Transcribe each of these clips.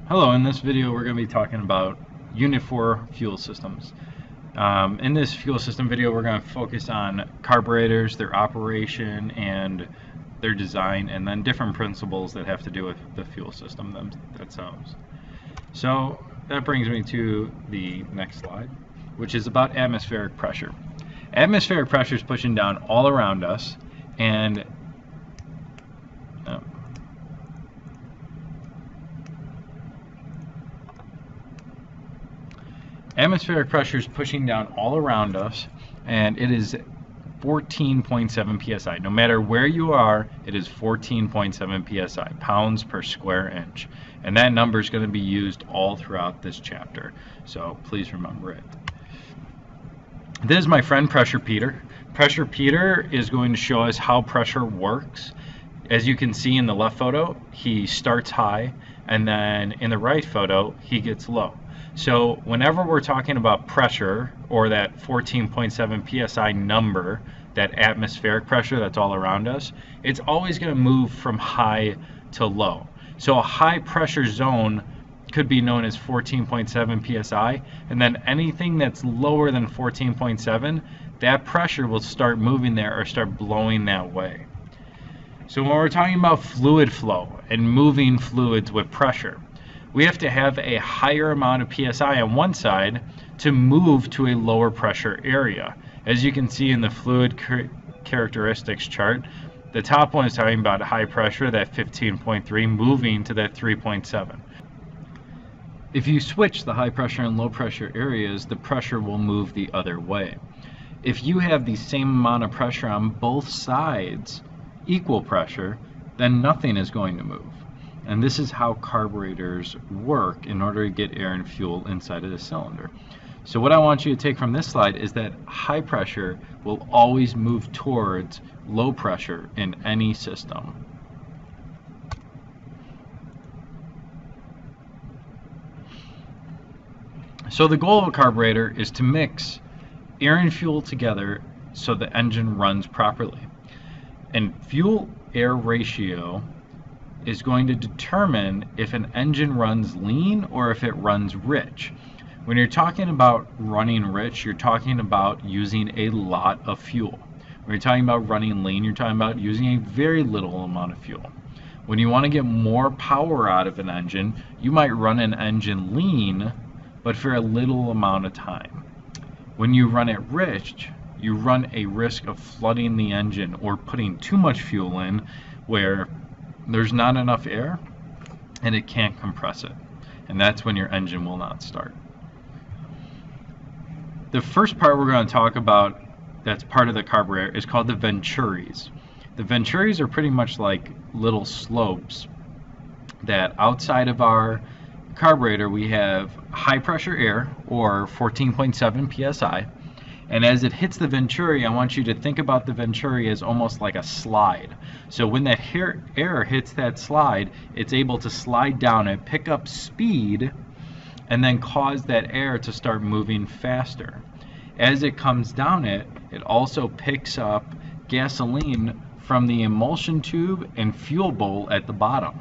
Hello, in this video we're going to be talking about Unit 4 fuel systems. In this fuel system video we're going to focus on carburetors, their operation, and their design, and then different principles that have to do with the fuel system themselves. So that brings me to the next slide, which is about atmospheric pressure. Atmospheric pressure is pushing down all around us, and atmospheric pressure is pushing down all around us, and it is 14.7 psi. No matter where you are, it is 14.7 psi, pounds per square inch. And that number is going to be used all throughout this chapter, so please remember it. This is my friend Pressure Peter. Pressure Peter is going to show us how pressure works. As you can see in the left photo, he starts high, and then in the right photo, he gets low. So whenever we're talking about pressure, or that 14.7 psi number, that atmospheric pressure that's all around us, it's always going to move from high to low. So a high pressure zone could be known as 14.7 psi, and then anything that's lower than 14.7, that pressure will start moving there or start blowing that way. So when we're talking about fluid flow and moving fluids with pressure, we have to have a higher amount of psi on one side to move to a lower pressure area. As you can see in the fluid characteristics chart, the top one is talking about high pressure, that 15.3, moving to that 3.7. If you switch the high pressure and low pressure areas, the pressure will move the other way. If you have the same amount of pressure on both sides, equal pressure, then nothing is going to move. And this is how carburetors work in order to get air and fuel inside of the cylinder. So what I want you to take from this slide is that high pressure will always move towards low pressure in any system. So the goal of a carburetor is to mix air and fuel together so the engine runs properly. And fuel-air ratio is going to determine if an engine runs lean or if it runs rich. When you're talking about running rich, you're talking about using a lot of fuel. When you're talking about running lean, you're talking about using a very little amount of fuel. When you want to get more power out of an engine, you might run an engine lean, but for a little amount of time. When you run it rich, you run a risk of flooding the engine or putting too much fuel in where there's not enough air and it can't compress it, and that's when your engine will not start. The first part we're going to talk about that's part of the carburetor is called the venturis. The venturis are pretty much like little slopes that outside of our carburetor we have high pressure air, or 14.7 psi, and as it hits the venturi, I want you to think about the venturi as almost like a slide. So when that air hits that slide, it's able to slide down and pick up speed and then cause that air to start moving faster. As it comes down it also picks up gasoline from the emulsion tube and fuel bowl at the bottom.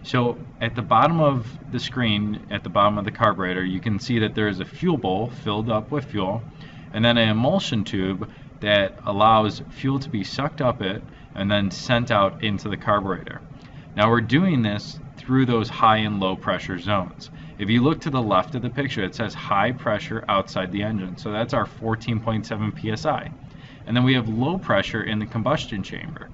So at the bottom of the screen, at the bottom of the carburetor, you can see that there is a fuel bowl filled up with fuel, and then an emulsion tube that allows fuel to be sucked up it and then sent out into the carburetor. Now we're doing this through those high and low pressure zones. If you look to the left of the picture, it says high pressure outside the engine, so that's our 14.7 psi. And then we have low pressure in the combustion chamber.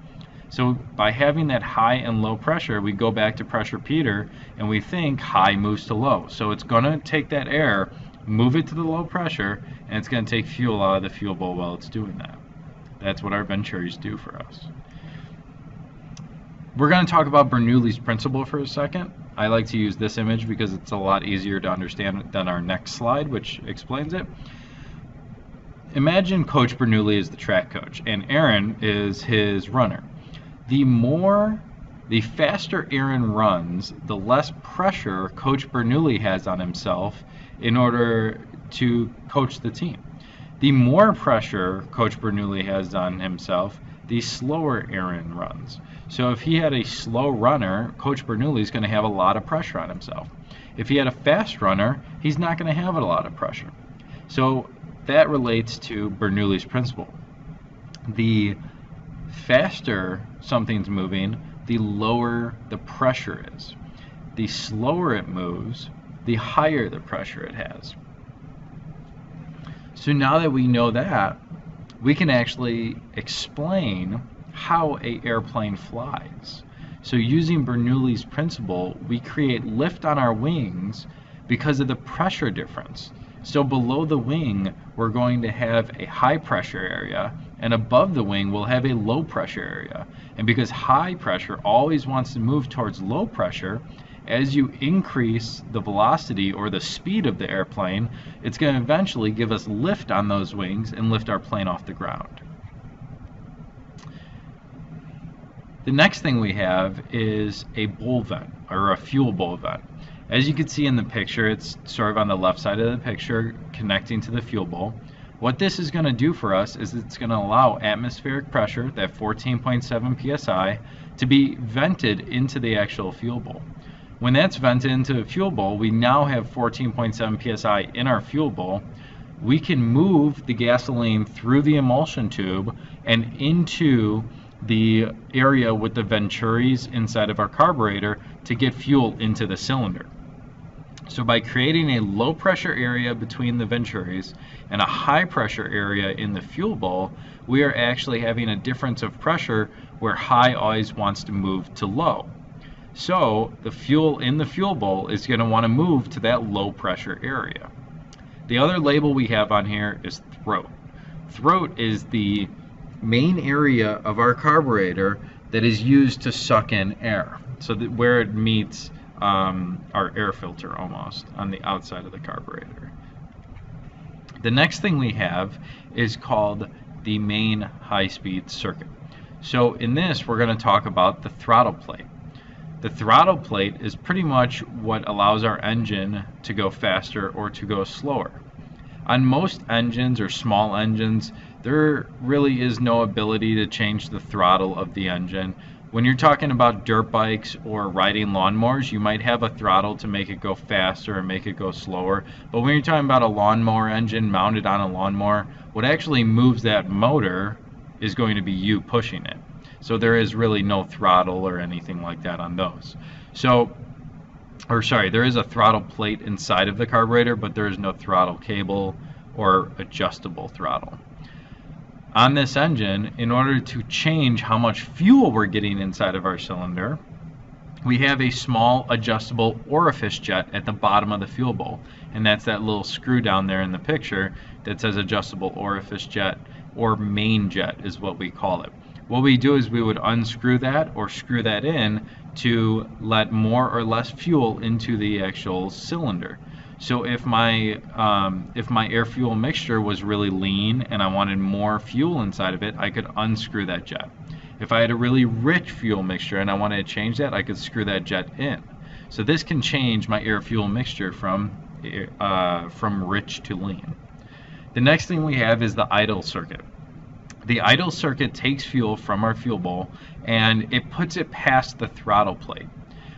So by having that high and low pressure, we go back to Pressure Peter and we think high moves to low. So it's going to take that air, move it to the low pressure, and it's going to take fuel out of the fuel bowl while it's doing that. That's what our venturis do for us. We're going to talk about Bernoulli's principle for a second. I like to use this image because it's a lot easier to understand than our next slide, which explains it. Imagine Coach Bernoulli is the track coach and Aaron is his runner. The faster Aaron runs, the less pressure Coach Bernoulli has on himself in order to coach the team. The more pressure Coach Bernoulli has on himself, the slower Aaron runs. So if he had a slow runner, Coach Bernoulli is going to have a lot of pressure on himself. If he had a fast runner, he's not going to have a lot of pressure. So that relates to Bernoulli's principle. The faster something's moving, the lower the pressure is. The slower it moves, the higher the pressure it has. So now that we know that, we can actually explain how an airplane flies. So using Bernoulli's principle, we create lift on our wings because of the pressure difference. So below the wing, we're going to have a high pressure area, and above the wing, we'll have a low pressure area. And because high pressure always wants to move towards low pressure, as you increase the velocity or the speed of the airplane, it's going to eventually give us lift on those wings and lift our plane off the ground. The next thing we have is a bowl vent, or a fuel bowl vent. As you can see in the picture, it's sort of on the left side of the picture connecting to the fuel bowl. What this is going to do for us is it's going to allow atmospheric pressure, that 14.7 psi, to be vented into the actual fuel bowl. When that's vented into the fuel bowl, we now have 14.7 psi in our fuel bowl. We can move the gasoline through the emulsion tube and into the area with the venturis inside of our carburetor to get fuel into the cylinder. So by creating a low pressure area between the venturis and a high pressure area in the fuel bowl, we are actually having a difference of pressure where high always wants to move to low. So the fuel in the fuel bowl is going to want to move to that low pressure area. The other label we have on here is throat. Throat is the main area of our carburetor that is used to suck in air. So that where it meets our air filter almost on the outside of the carburetor. The next thing we have is called the main high-speed circuit. So in this, we're going to talk about the throttle plate. The throttle plate is pretty much what allows our engine to go faster or to go slower. On most engines or small engines, there really is no ability to change the throttle of the engine. When you're talking about dirt bikes or riding lawnmowers, you might have a throttle to make it go faster or make it go slower. But when you're talking about a lawnmower engine mounted on a lawnmower, what actually moves that motor is going to be you pushing it. So there is really no throttle or anything like that on those. There is a throttle plate inside of the carburetor, but there is no throttle cable or adjustable throttle. On this engine, in order to change how much fuel we're getting inside of our cylinder, we have a small adjustable orifice jet at the bottom of the fuel bowl. And that's that little screw down there in the picture that says adjustable orifice jet, or main jet is what we call it. What we do is we would unscrew that or screw that in to let more or less fuel into the actual cylinder. So if my air fuel mixture was really lean and I wanted more fuel inside of it, I could unscrew that jet. If I had a really rich fuel mixture and I wanted to change that, I could screw that jet in. So this can change my air fuel mixture from rich to lean. The next thing we have is the idle circuit. The idle circuit takes fuel from our fuel bowl and it puts it past the throttle plate.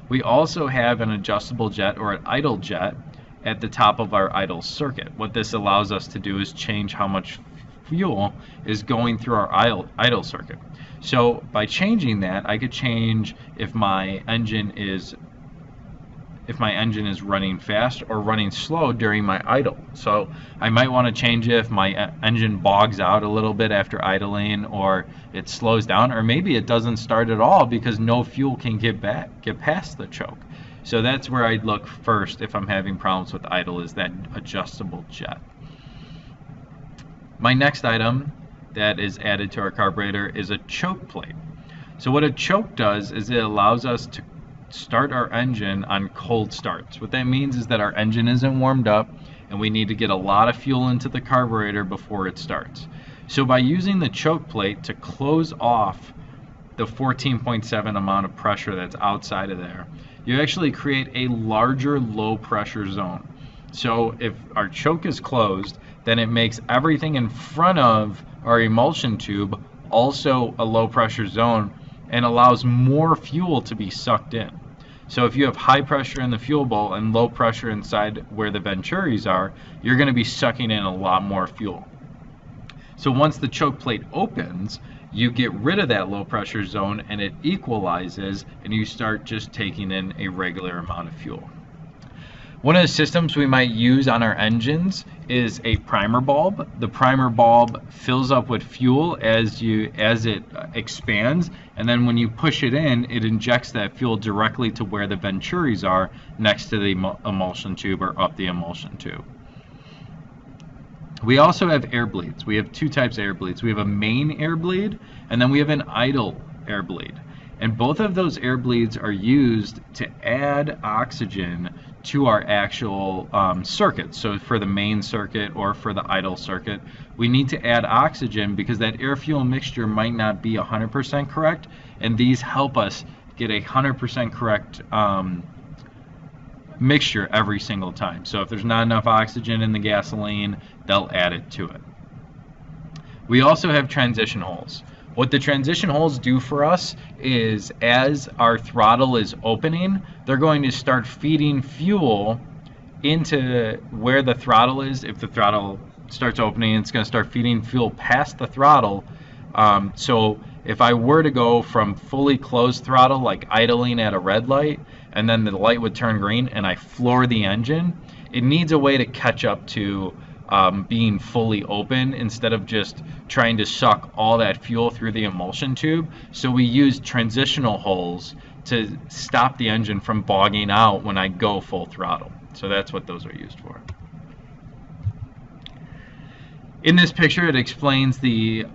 We also have an adjustable jet or an idle jet at the top of our idle circuit. What this allows us to do is change how much fuel is going through our idle circuit. So by changing that, I could change if my engine is running fast or running slow during my idle. So I might want to change it if my engine bogs out a little bit after idling, or it slows down, or maybe it doesn't start at all because no fuel can get past the choke. So that's where I'd look first if I'm having problems with idle, is that adjustable jet. My next item that is added to our carburetor is a choke plate. So what a choke does is it allows us to start our engine on cold starts. What that means is that our engine isn't warmed up and we need to get a lot of fuel into the carburetor before it starts. So by using the choke plate to close off the 14.7 amount of pressure that's outside of there, you actually create a larger low pressure zone. So if our choke is closed, then it makes everything in front of our emulsion tube also a low pressure zone and allows more fuel to be sucked in. So if you have high pressure in the fuel bowl and low pressure inside where the venturis are, you're going to be sucking in a lot more fuel. So once the choke plate opens, you get rid of that low pressure zone and it equalizes, and you start just taking in a regular amount of fuel. One of the systems we might use on our engines is a primer bulb. The primer bulb fills up with fuel as it expands, and then when you push it in, it injects that fuel directly to where the venturis are next to the emulsion tube or up the emulsion tube. We also have air bleeds. We have two types of air bleeds. We have a main air bleed, and then we have an idle air bleed. And both of those air bleeds are used to add oxygen to our actual circuit. So for the main circuit or for the idle circuit, we need to add oxygen because that air-fuel mixture might not be 100% correct, and these help us get a 100% correct mixture every single time. So if there's not enough oxygen in the gasoline, they'll add it to it. We also have transition holes. What the transition holes do for us is, as our throttle is opening, they're going to start feeding fuel into where the throttle is. If the throttle starts opening, it's going to start feeding fuel past the throttle. So if I were to go from fully closed throttle, like idling at a red light, and then the light would turn green and I floor the engine, it needs a way to catch up to being fully open instead of just trying to suck all that fuel through the emulsion tube. So we use transitional holes to stop the engine from bogging out when I go full throttle. So that's what those are used for. In this picture, it explains the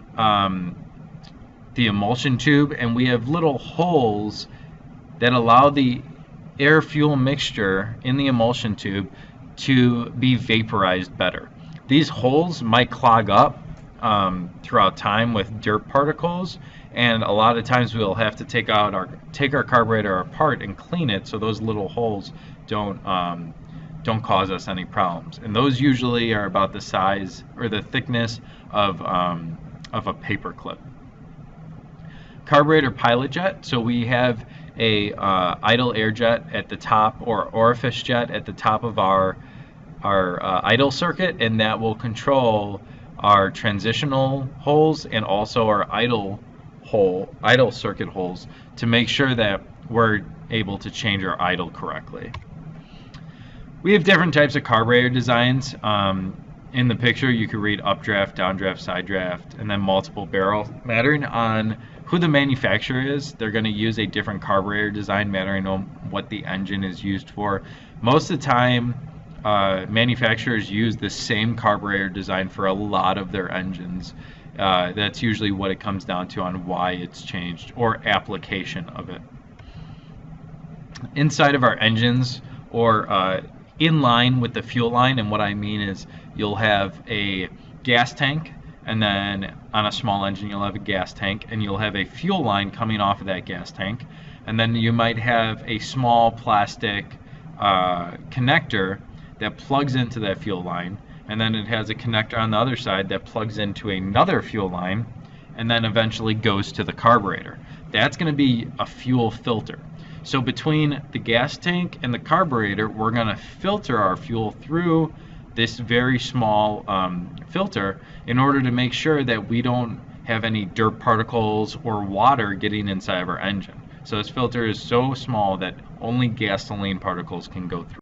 emulsion tube, and we have little holes that allow the air-fuel mixture in the emulsion tube to be vaporized better. These holes might clog up throughout time with dirt particles, and a lot of times we'll have to take our carburetor apart and clean it so those little holes don't cause us any problems. And those usually are about the size or the thickness of a paper clip. Carburetor pilot jet. So we have a idle air jet at the top, or orifice jet at the top of our idle circuit, and that will control our transitional holes and also our idle circuit holes to make sure that we're able to change our idle correctly. We have different types of carburetor designs. In the picture you can read updraft, downdraft, side draft, and then multiple barrel. Mattering on who the manufacturer is, they're going to use a different carburetor design mattering on what the engine is used for. Most of the time manufacturers use the same carburetor design for a lot of their engines. That's usually what it comes down to on why it's changed, or application of it. Inside of our engines, or in line with the fuel line, and what I mean is you'll have a gas tank, and then on a small engine you'll have a gas tank, and you'll have a fuel line coming off of that gas tank, and then you might have a small plastic connector that plugs into that fuel line, and then it has a connector on the other side that plugs into another fuel line and then eventually goes to the carburetor. That's going to be a fuel filter. So between the gas tank and the carburetor, we're going to filter our fuel through this very small filter in order to make sure that we don't have any dirt particles or water getting inside of our engine. So this filter is so small that only gasoline particles can go through.